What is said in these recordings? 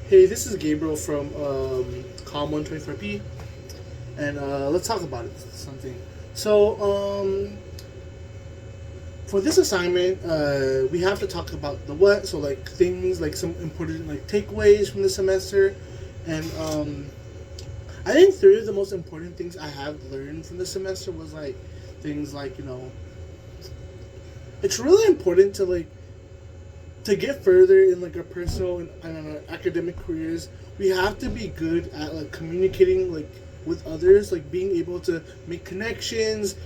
Hey, this is Gabriel from Com 124P, and let's talk about it. Something. So, for this assignment, we have to talk about the what. So, like things like some important like takeaways from the semester, and I think three of the most important things I have learned from the semester was like things like it's really important to get further in like our personal and our academic careers, we have to be good at like communicating like with others, like being able to make connections,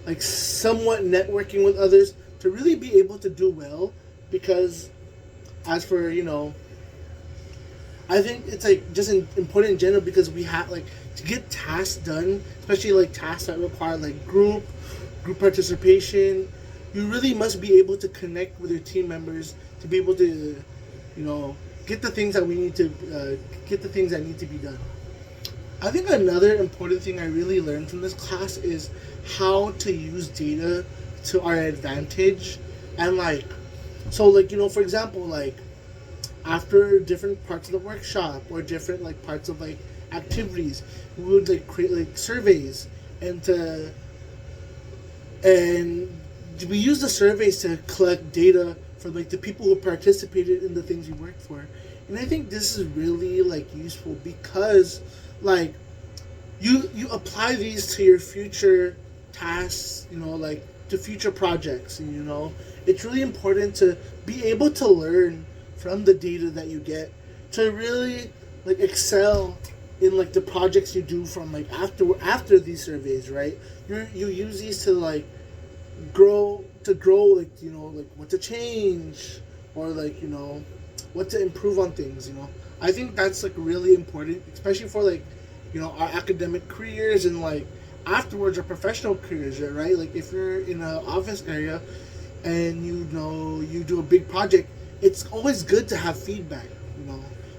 like somewhat networking with others to really be able to do well. Because as for I think it's like just important in general because we have like to get tasks done, especially like tasks that require like group participation. You really must be able to connect with your team members to be able to, you know, get the things that we need to get the things that need to be done. I think another important thing I really learned from this class is how to use data to our advantage, and like for example, like after different parts of the workshop or different like parts of like activities, we would like create like surveys and to and we use the surveys to collect data for like the people who participated in the things we worked for. And I think this is really like useful because like you apply these to your future tasks, like to future projects. And it's really important to be able to learn from the data that you get to really like excel in like the projects you do from like after these surveys, right? You use these to like grow like like what to change, or like what to improve on things. I think that's like really important, especially for like our academic careers and like afterwards our professional careers, right? Like if you're in an office area and you do a big project, it's always good to have feedback.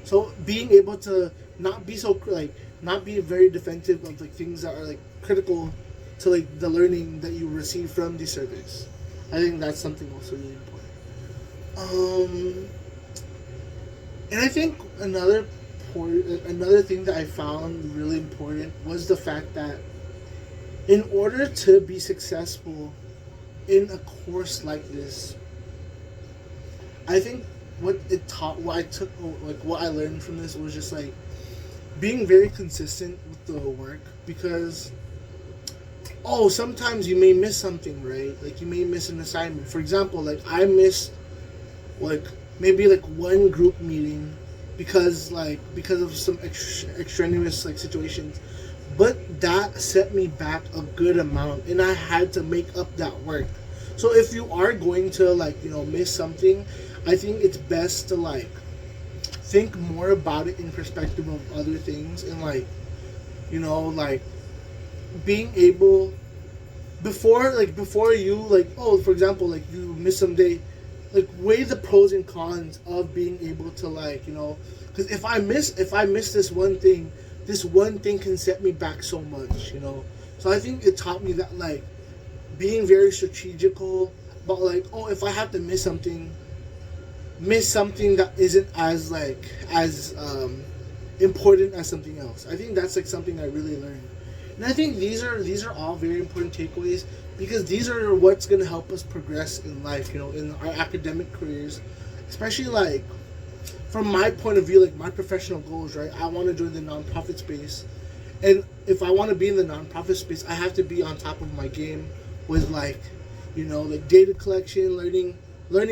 So being able to not be very defensive of like things that are like critical to like the learning that you receive from these surveys. I think that's something also really important. And I think another thing that I found really important was the fact that in order to be successful in a course like this, I think what I learned from this was just like being very consistent with the work. Because sometimes you may miss something, right? Like you may miss an assignment. For example, like I missed like maybe like one group meeting because of some extraneous like situations, but that set me back a good amount, and I had to make up that work. So if you are going to like miss something, I think it's best to like think more about it in perspective of other things, and like like being able before you like for example, like you miss some day, like weigh the pros and cons of being able to like because if I miss this one thing can set me back so much. So I think it taught me that like being very strategical about like if I have to miss something that isn't as like as important as something else. I think that's like something I really learned. And I think these are all very important takeaways because these are what's gonna help us progress in life, in our academic careers, especially like from my point of view, like my professional goals, right? I want to join the nonprofit space, and if I want to be in the nonprofit space, I have to be on top of my game with like, like data collection, learning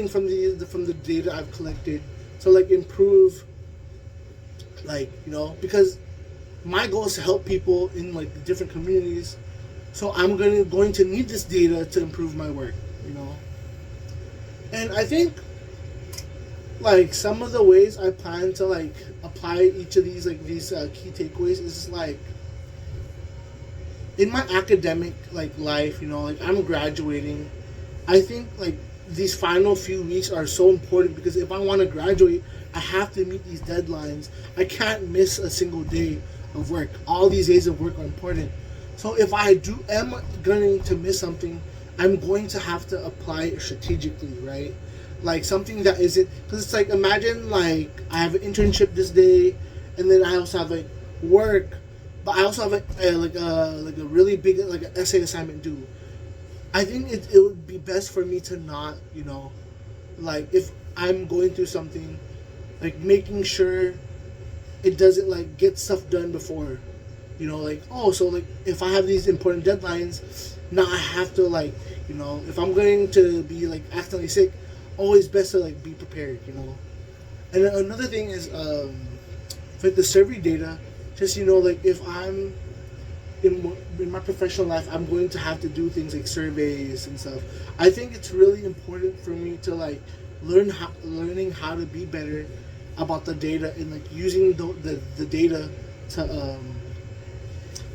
from the data I've collected, to like improve, like because my goal is to help people in like different communities. So I'm going to need this data to improve my work. And I think like some of the ways I plan to like apply each of these key takeaways is like in my academic like life. Like I'm graduating. I think like these final few weeks are so important because if I want to graduate, I have to meet these deadlines. I can't miss a single day of work. All these days of work are important. So if I am going to miss something, I'm going to have to apply it strategically, right? like something that isn't, because it's like, imagine like I have an internship this day, and then I also have like work, but I also have like a really big like an essay assignment due. I think it would be best for me to not, like if I'm going through something, like making sure it doesn't like get stuff done before, like, oh, so like if I have these important deadlines, now I have to like, if I'm going to be like accidentally sick, always best to like be prepared. And then another thing is with the survey data, just like if I'm in my professional life, I'm going to have to do things like surveys and stuff. I think it's really important for me to like learning how to be better about the data, and like using the data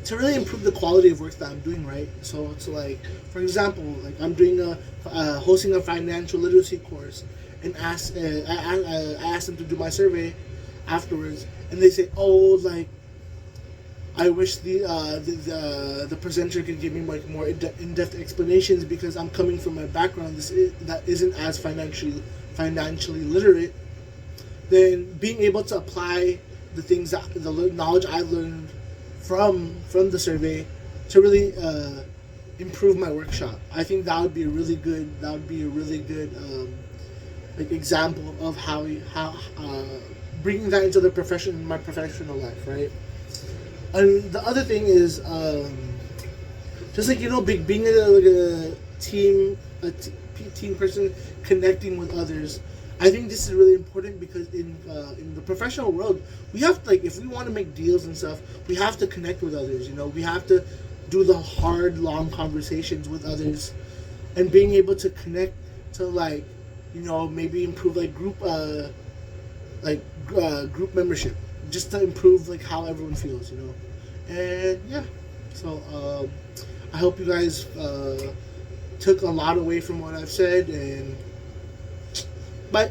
to really improve the quality of work that I'm doing, right? So it's like, for example, like I'm doing hosting a financial literacy course, and I asked them to do my survey afterwards, and they say, oh, like I wish the presenter could give me like more in-depth explanations, because I'm coming from a background that isn't as financially literate. Then being able to apply the things that the knowledge I learned from the survey to really improve my workshop. I think that would be a really good like example of how bringing that into my professional life, right? And the other thing is just like being like a team person, connecting with others. I think this is really important, because in the professional world, we have to, like, if we want to make deals and stuff, we have to connect with others. We have to do the hard, long conversations with others, and being able to connect to like, maybe improve like group membership, just to improve like how everyone feels. And yeah, so I hope you guys took a lot away from what I've said, and bye.